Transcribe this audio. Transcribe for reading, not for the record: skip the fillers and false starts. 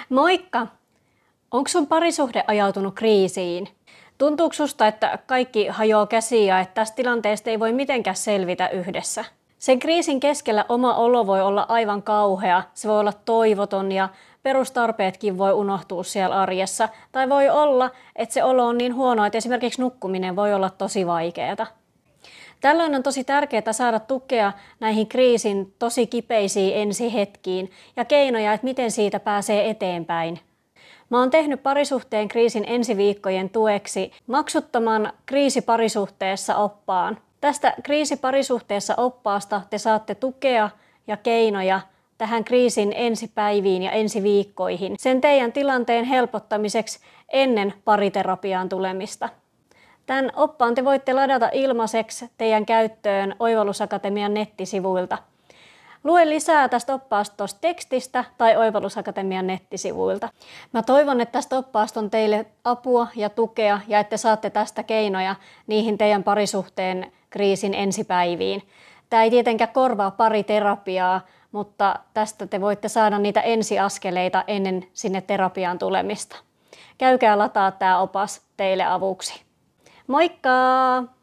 Moikka! Onko sun parisuhde ajautunut kriisiin? Tuntuuko susta, että kaikki hajoaa käsiin ja että tästä tilanteesta ei voi mitenkään selvitä yhdessä? Sen kriisin keskellä oma olo voi olla aivan kauhea, se voi olla toivoton ja perustarpeetkin voi unohtua siellä arjessa. Tai voi olla, että se olo on niin huono, että esimerkiksi nukkuminen voi olla tosi vaikeaa. Tällöin on tosi tärkeää saada tukea näihin kriisin tosi kipeisiin ensihetkiin ja keinoja, että miten siitä pääsee eteenpäin. Mä oon tehnyt parisuhteen kriisin ensiviikkojen tueksi maksuttoman kriisiparisuhteessa oppaan. Tästä kriisiparisuhteessa oppaasta te saatte tukea ja keinoja tähän kriisin ensipäiviin ja ensiviikkoihin sen teidän tilanteen helpottamiseksi ennen pariterapiaan tulemista. Tämän oppaan te voitte ladata ilmaiseksi teidän käyttöön Oivallusakatemian nettisivuilta. Lue lisää tästä oppaasta tuosta tekstistä tai Oivallusakatemian nettisivuilta. Mä toivon, että tästä oppaasta on teille apua ja tukea ja että saatte tästä keinoja niihin teidän parisuhteen kriisin ensipäiviin. Tämä ei tietenkään korvaa pariterapiaa, mutta tästä te voitte saada niitä ensiaskeleita ennen sinne terapiaan tulemista. Käykää lataa tämä opas teille avuksi. Moikka!